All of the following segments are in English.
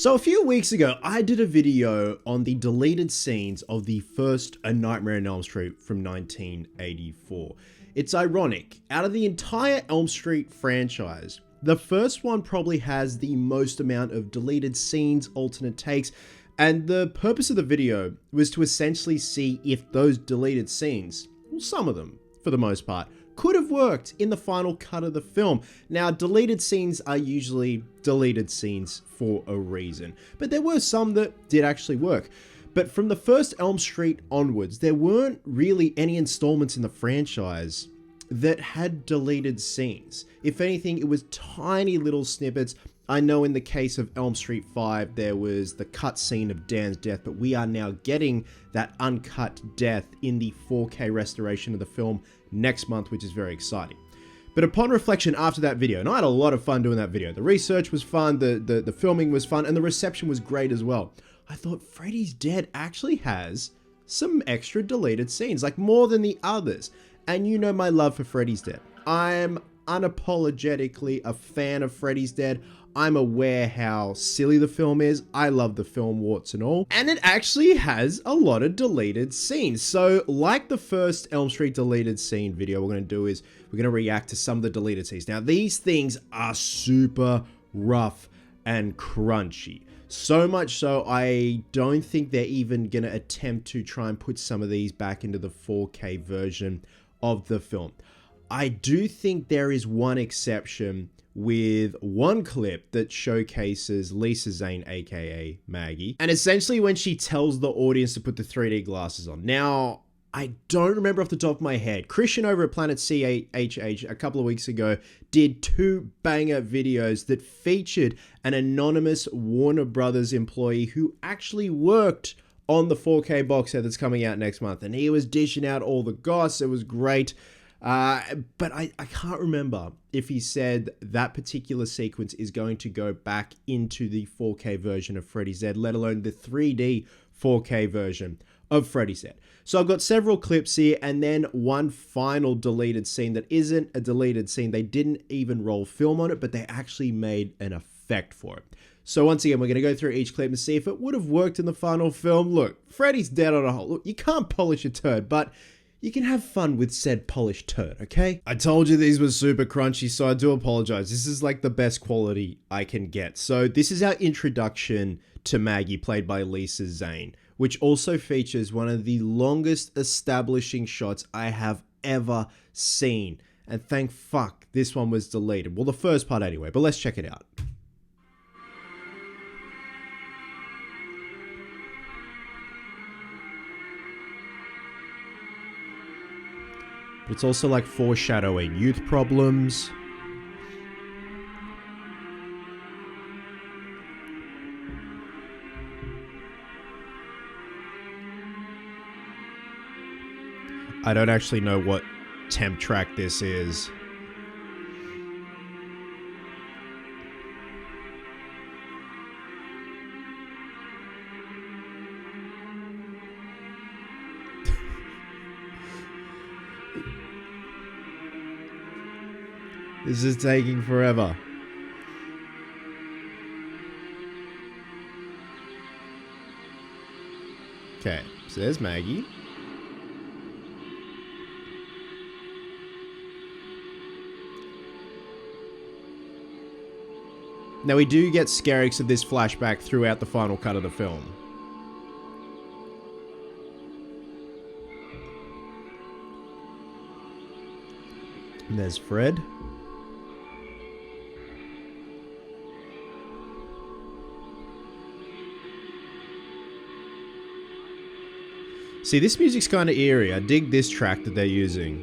So a few weeks ago, I did a video on the deleted scenes of the first A Nightmare on Elm Street from 1984. It's ironic, out of the entire Elm Street franchise, the first one probably has the most amount of deleted scenes, alternate takes, and the purpose of the video was to essentially see if those deleted scenes, well, some of them, for the most part, could have worked in the final cut of the film. Now, deleted scenes are usually deleted scenes for a reason, but there were some that did actually work. But from the first Elm Street onwards, there weren't really any installments in the franchise that had deleted scenes. If anything, it was tiny little snippets. I know in the case of Elm Street 5, there was the cut scene of Dan's death, but we are now getting that uncut death in the 4K restoration of the film next month, which is very exciting. But upon reflection after that video, and I had a lot of fun doing that video, the research was fun, the filming was fun, and the reception was great as well. I thought Freddy's Dead actually has some extra deleted scenes, like more than the others. And you know my love for Freddy's Dead. I'm unapologetically a fan of Freddy's Dead. I'm aware how silly the film is. I love the film, warts and all. And it actually has a lot of deleted scenes. So like the first Elm Street deleted scene video, we're going to do is we're going to react to some of the deleted scenes. Now these things are super rough and crunchy. So much so, I don't think they're even going to attempt to try and put some of these back into the 4K version of the film. I do think there is one exception with one clip that showcases Lisa Zane, aka Maggie, and essentially when she tells the audience to put the 3D glasses on. Now, I don't remember off the top of my head. Christian over at Planet CHH a couple of weeks ago did 2 banger videos that featured an anonymous Warner Brothers employee who actually worked on the 4K box set that's coming out next month, and he was dishing out all the goss. It was great. But I can't remember if he said that particular sequence is going to go back into the 4K version of Freddy's Dead, let alone the 3D 4K version of Freddy's Dead. So I've got several clips here and then one final deleted scene that isn't a deleted scene. They didn't even roll film on it, but they actually made an effect for it. So once again, we're going to go through each clip and see if it would have worked in the final film. Look, Freddy's Dead on a whole. Look, you can't polish a turd, but you can have fun with said polished turd, okay? I told you these were super crunchy, so I do apologize. This is like the best quality I can get. So this is our introduction to Maggie, played by Lisa Zane, which also features one of the longest establishing shots I have ever seen. And thank fuck this one was deleted. Well, the first part anyway, but let's check it out. But it's also like foreshadowing youth problems. I don't actually know what temp track this is. This is taking forever. Okay, so there's Maggie. Now we do get scarix of this flashback throughout the final cut of the film. And there's Fred. See, this music's kind of eerie. I dig this track that they're using.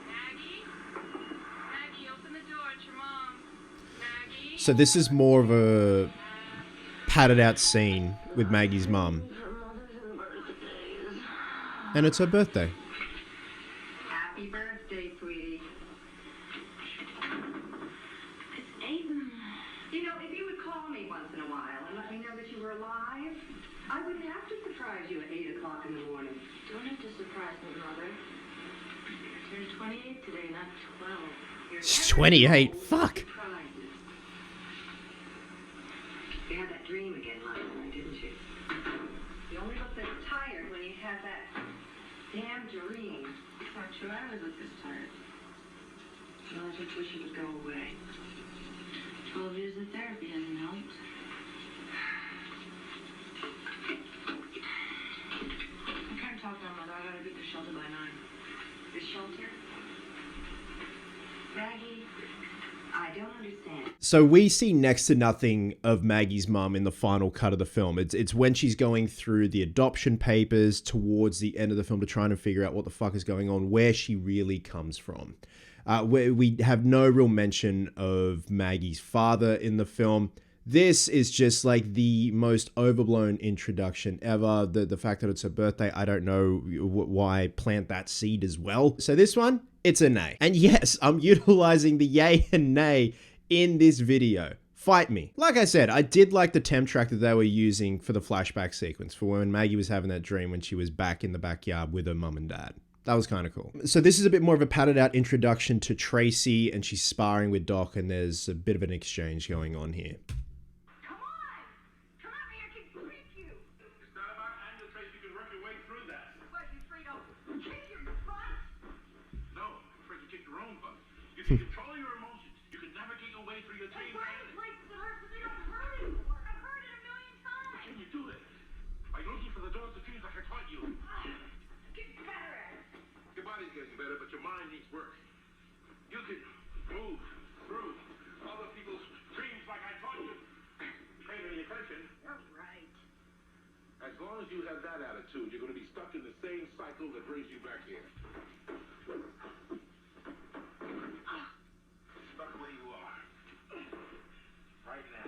Maggie, open the door. It's your mom. Maggie? So this is more of a padded out scene with Maggie's mum. And it's her birthday. Happy birthday, sweetie. It's Aiden. You know, if you would call me once in a while and let me know that you were alive, I wouldn't have to surprise you at 8 o'clock in the morning. Don't have to surprise me, Mother. I turned 28 today, not 12. She's 28. Fuck. Surprises. You had that dream again last night, didn't you? You only looked this tired when you had that damn dream. It's not true. I always look this tired. Well, I just wish it would go away. 12 years of therapy hasn't helped. I can't talk now, Mother. I gotta be at the shelter by 9. The shelter? Maggie, I don't understand. So we see next to nothing of Maggie's mum in the final cut of the film. It's when she's going through the adoption papers towards the end of the film to try and figure out what the fuck is going on, where she really comes from. We have no real mention of Maggie's father in the film. This is just like the most overblown introduction ever. The fact that it's her birthday, I don't know why plant that seed as well. So this one, it's a nay. And yes, I'm utilizing the yay and nay in this video. Fight me. Like I said, I did like the temp track that they were using for the flashback sequence for when Maggie was having that dream when she was back in the backyard with her mum and dad. That was kind of cool. So this is a bit more of a padded out introduction to Tracy, and she's sparring with Doc, and there's a bit of an exchange going on here. Come on! Come at me, I can break you! It's not about anger, Tracy. You can work your way through that. What, you afraid I'll kick your butt? No, I'm afraid to kick your own butt. You can control your emotions. You can navigate your way through your dreams. Why in places that hurt so they don't hurt anymore? I've heard it a million times! Can you do it? By looking for the doors to dreams like I taught you. Get better at it! Your body's getting better, but your mind needs work. You can move through other people's dreams like I taught you. Pay any attention. You're right. As long as you have that attitude, you're going to be stuck in the same cycle that brings you back here. Stuck where you are. Right now.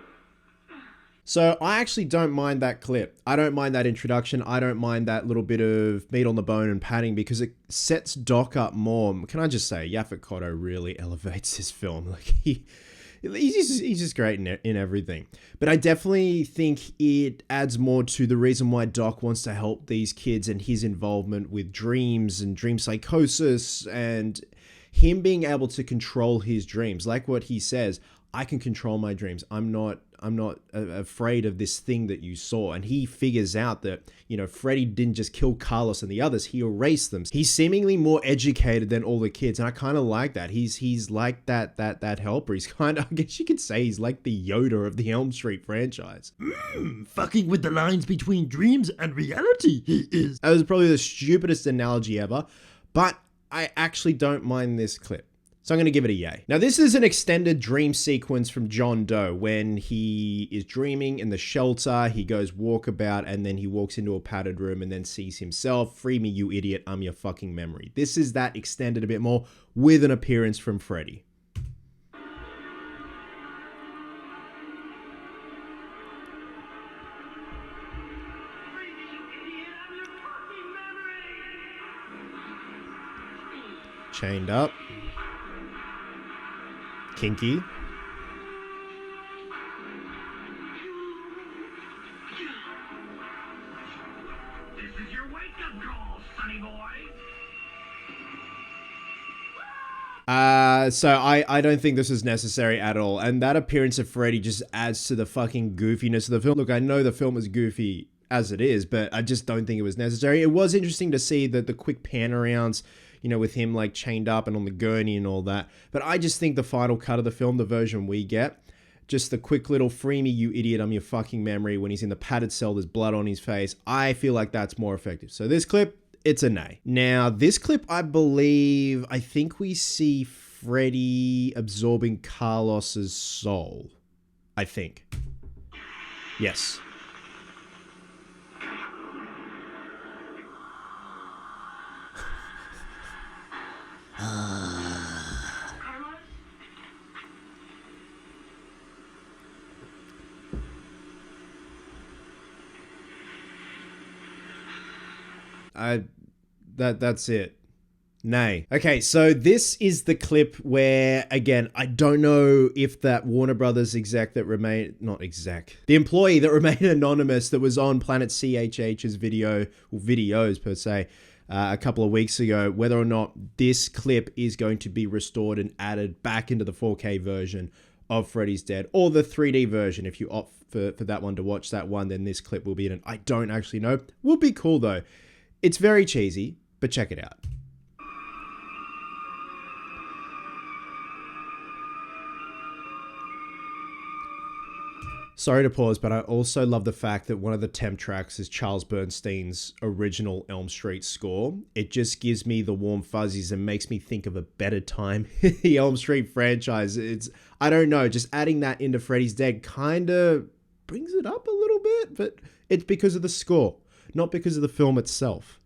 So I actually don't mind that clip. I don't mind that introduction. I don't mind that little bit of meat on the bone and padding because it sets Doc up more. Can I just say, Yaphet Kotto really elevates this film. Like he's just great in everything. But I definitely think it adds more to the reason why Doc wants to help these kids and his involvement with dreams and dream psychosis and him being able to control his dreams. Like what he says, I can control my dreams. I'm not afraid of this thing that you saw. And he figures out that, Freddy didn't just kill Carlos and the others. He erased them. He's seemingly more educated than all the kids. And I kind of like that. He's like that helper. He's kind of, I guess you could say he's like the Yoda of the Elm Street franchise. Fucking with the lines between dreams and reality, he is. That was probably the stupidest analogy ever. But I actually don't mind this clip. So I'm going to give it a yay. Now, this is an extended dream sequence from John Doe when he is dreaming in the shelter. He goes walkabout and then he walks into a padded room and then sees himself. Free me, you idiot. I'm your fucking memory. This is that extended a bit more with an appearance from Freddy. Chained up. Kinky. This is your wake-up call, sonny boy! So I don't think this is necessary at all. And that appearance of Freddy just adds to the fucking goofiness of the film. Look, I know the film is goofy as it is, but I just don't think it was necessary. It was interesting to see the quick pan arounds, with him like chained up and on the gurney and all that. But I just think the final cut of the film, the version we get, just the quick little free me, you idiot, I'm your fucking memory, when he's in the padded cell, there's blood on his face. I feel like that's more effective. So this clip, it's a nay. Now, this clip, I think we see Freddy absorbing Carlos's soul. I think. Yes. Carlos? That's it. Nay. Okay, so this is the clip where, again, I don't know if that Warner Brothers exec that remained, not exec, the employee that remained anonymous that was on Planet CHH's video, or videos per se, a couple of weeks ago, whether or not this clip is going to be restored and added back into the 4K version of Freddy's Dead, or the 3D version. If you opt for that one to watch that one, then this clip will be in it. I don't actually know. Will be cool though. It's very cheesy, but check it out. Sorry to pause, but I also love the fact that one of the temp tracks is Charles Bernstein's original Elm Street score. It just gives me the warm fuzzies and makes me think of a better time in the Elm Street franchise. I don't know, just adding that into Freddy's Dead kind of brings it up a little bit, but it's because of the score, not because of the film itself.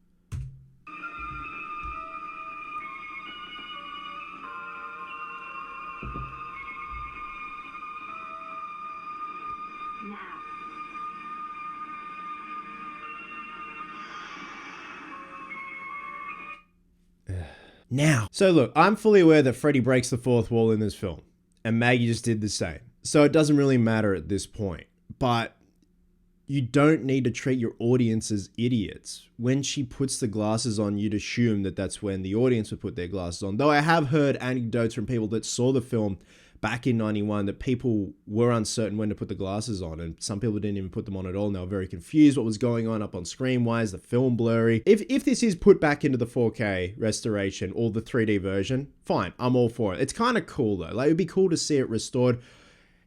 Now. So look, I'm fully aware that Freddy breaks the fourth wall in this film, and Maggie just did the same. So it doesn't really matter at this point, but you don't need to treat your audience as idiots. When she puts the glasses on, you'd assume that that's when the audience would put their glasses on. Though I have heard anecdotes from people that saw the film back in 91 that people were uncertain when to put the glasses on, and some people didn't even put them on at all, and they were very confused what was going on up on screen. Why is the film blurry? If this is put back into the 4K restoration or the 3D version, fine, I'm all for it. It's kind of cool though. Like, it'd be cool to see it restored.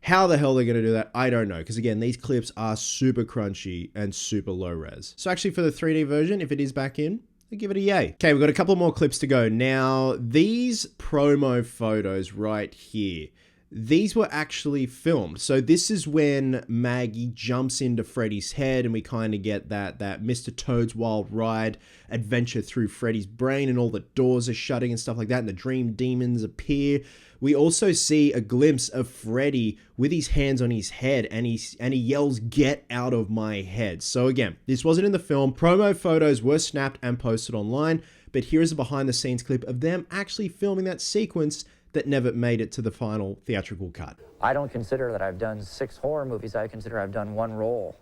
How the hell they're going to do that, I don't know, because again, these clips are super crunchy and super low res. So actually for the 3D version, if it is back in, I give it a yay. Okay, we've got a couple more clips to go. Now, these promo photos right here, these were actually filmed. So this is when Maggie jumps into Freddy's head and we kind of get that Mr. Toad's Wild Ride adventure through Freddy's brain, and all the doors are shutting and stuff like that, and the dream demons appear. We also see a glimpse of Freddy with his hands on his head, and he yells, "Get out of my head." So again, this wasn't in the film. Promo photos were snapped and posted online, but here is a behind the scenes clip of them actually filming that sequence that never made it to the final theatrical cut. I don't consider that I've done 6 horror movies. I consider I've done 1 role,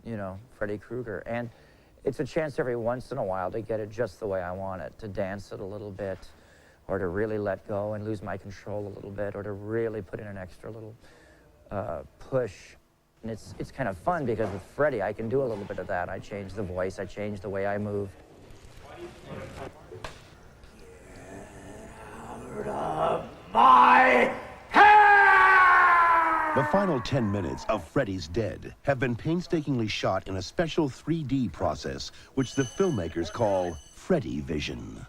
you know, Freddy Krueger. And it's a chance every once in a while to get it just the way I want it, to dance it a little bit, or to really let go and lose my control a little bit, or to really put in an extra little push. And it's kind of fun because with Freddy, I can do a little bit of that. I change the voice, I change the way I move. My head! The final 10 minutes of Freddy's Dead have been painstakingly shot in a special 3D process, which the filmmakers call Freddy Vision.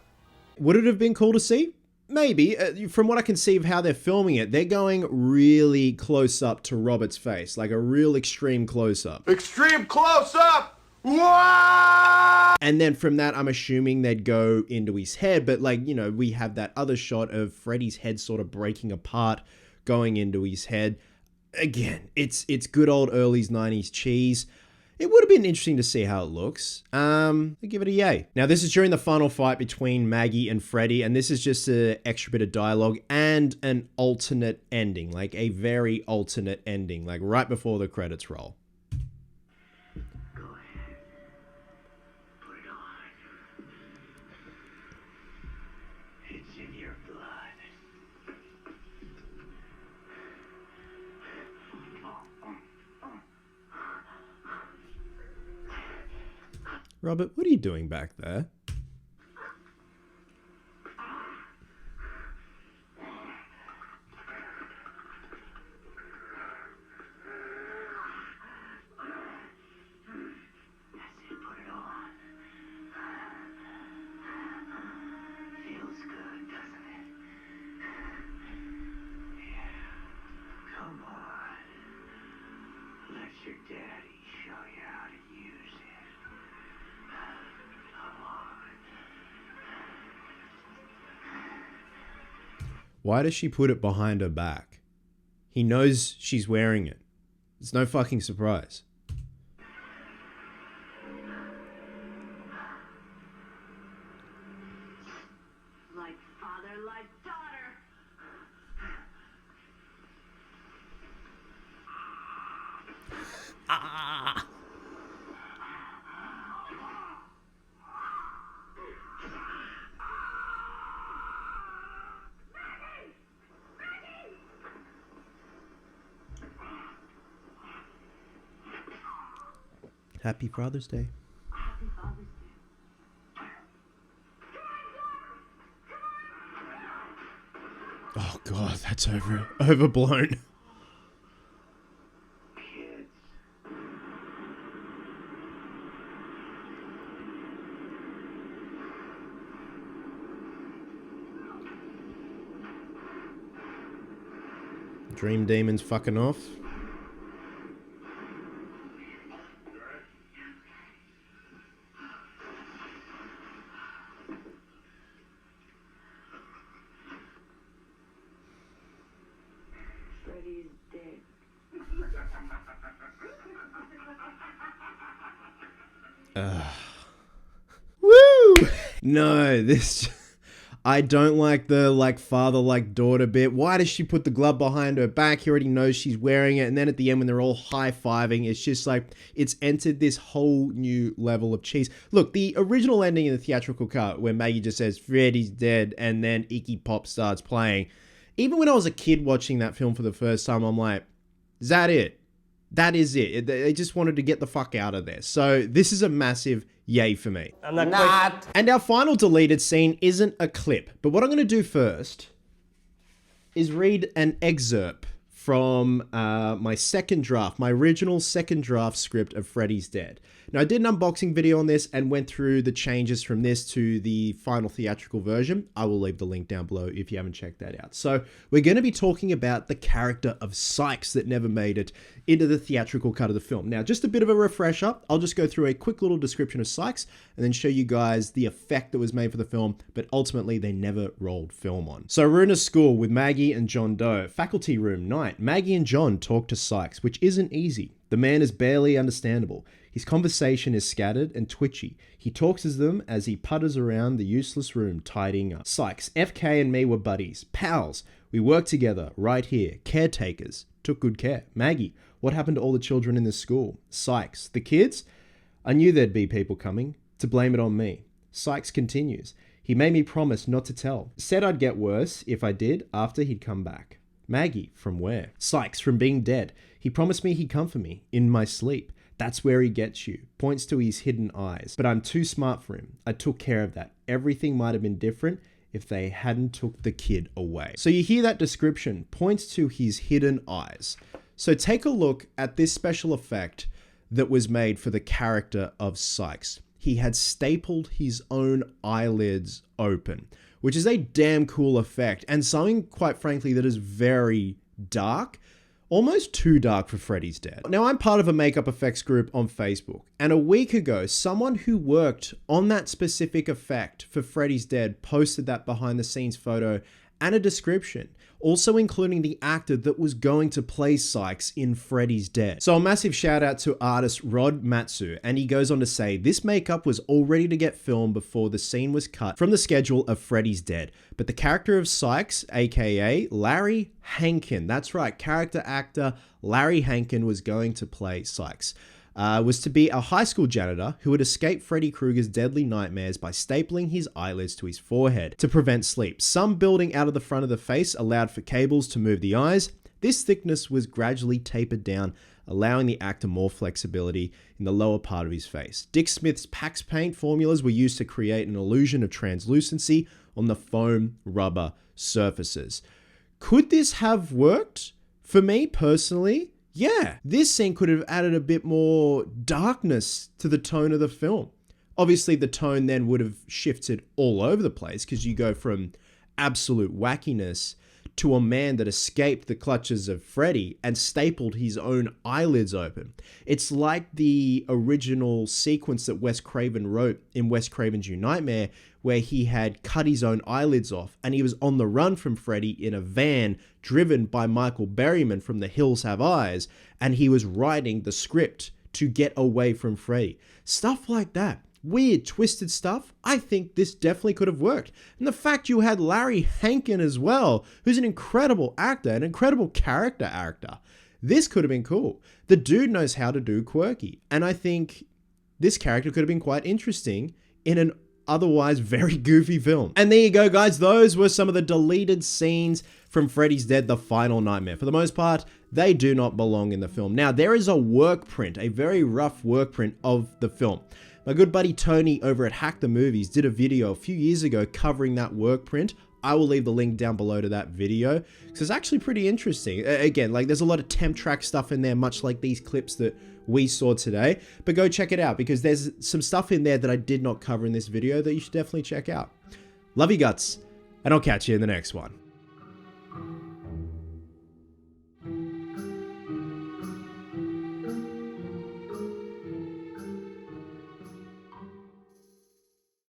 Would it have been cool to see? Maybe. From what I can see of how they're filming it, they're going really close up to Robert's face, like a real extreme close up. Extreme close up! Whoa! And then from that, I'm assuming they'd go into his head, but like, you know, we have that other shot of Freddy's head sort of breaking apart, going into his head. Again, it's good old early 90s cheese. It would have been interesting to see how it looks. I give it a yay. Now, this is during the final fight between Maggie and Freddy, and this is just an extra bit of dialogue and an alternate ending, like a very alternate ending, like right before the credits roll. Go ahead. Put it on. It's in your blood. Robert, what are you doing back there? Why does she put it behind her back? He knows she's wearing it. It's no fucking surprise. Happy Father's Day. Happy Father's Day. Oh god, that's overblown. Dream Demon's fucking off. Freddy's dead. Woo! No, this... I don't like the father-daughter bit. Why does she put the glove behind her back? He already knows she's wearing it. And then at the end when they're all high-fiving, it's just like, it's entered this whole new level of cheese. Look, the original ending in the theatrical cut where Maggie just says, Freddy's dead, and then Iggy Pop starts playing. Even when I was a kid watching that film for the first time, I'm like, is that it? That is it. They just wanted to get the fuck out of there. So this is a massive yay for me. I'm not. And our final deleted scene isn't a clip, but what I'm going to do first is read an excerpt from my second draft, my original second draft script of Freddy's Dead. Now, I did an unboxing video on this and went through the changes from this to the final theatrical version. I will leave the link down below if you haven't checked that out. So we're going to be talking about the character of Sykes that never made it into the theatrical cut of the film. Now, just a bit of a refresher. I'll just go through a quick little description of Sykes and then show you guys the effect that was made for the film, but ultimately they never rolled film on. So we're in a school with Maggie and John Doe. Faculty room night. Maggie and John talk to Sykes, which isn't easy. The man is barely understandable. His conversation is scattered and twitchy. He talks to them as he putters around the useless room tidying up. Sykes, FK and me were buddies, pals. We worked together right here, caretakers. Took good care. Maggie, what happened to all the children in this school? Sykes, the kids? I knew there'd be people coming. To blame it on me. Sykes continues. He made me promise not to tell. Said I'd get worse if I did after he'd come back. Maggie, from where? Sykes, from being dead. He promised me he'd come for me, in my sleep. That's where he gets you. Points to his hidden eyes. But I'm too smart for him. I took care of that. Everything might have been different if they hadn't took the kid away. So you hear that description. Points to his hidden eyes. So take a look at this special effect that was made for the character of Sykes. He had stapled his own eyelids open, which is a damn cool effect and something, quite frankly, that is very dark. Almost too dark for Freddy's Dead. Now, I'm part of a makeup effects group on Facebook, and a week ago, someone who worked on that specific effect for Freddy's Dead posted that behind the scenes photo and a description, also including the actor that was going to play Sykes in Freddy's Dead. So a massive shout out to artist Rod Matsu, and he goes on to say, this makeup was all ready to get filmed before the scene was cut from the schedule of Freddy's Dead, but the character of Sykes, aka Larry Hankin, that's right, character actor Larry Hankin was going to play Sykes. Was to be a high school janitor who would escape Freddy Krueger's deadly nightmares by stapling his eyelids to his forehead to prevent sleep. Some building out of the front of the face allowed for cables to move the eyes. This thickness was gradually tapered down, allowing the actor more flexibility in the lower part of his face. Dick Smith's Pax paint formulas were used to create an illusion of translucency on the foam rubber surfaces. Could this have worked? For me personally, yeah, this scene could have added a bit more darkness to the tone of the film. Obviously, the tone then would have shifted all over the place because you go from absolute wackiness to a man that escaped the clutches of Freddy and stapled his own eyelids open. It's like the original sequence that Wes Craven wrote in Wes Craven's New Nightmare, where he had cut his own eyelids off and he was on the run from Freddy in a van driven by Michael Berryman from The Hills Have Eyes, and he was writing the script to get away from Freddy. Stuff like that. Weird, twisted stuff. I think this definitely could have worked. And the fact you had Larry Hankin as well, who's an incredible actor, an incredible character actor. This could have been cool. The dude knows how to do quirky. And I think this character could have been quite interesting in an otherwise very goofy film. And there you go, guys. Those were some of the deleted scenes from Freddy's Dead: The Final Nightmare. For the most part, they do not belong in the film. Now, there is a work print, a very rough work print of the film. My good buddy Tony over at Hack the Movies did a video a few years ago covering that work print. I will leave the link down below to that video because it's actually pretty interesting. Again, like there's a lot of temp track stuff in there, much like these clips that we saw today. But go check it out because there's some stuff in there that I did not cover in this video that you should definitely check out. Love you guts, and I'll catch you in the next one.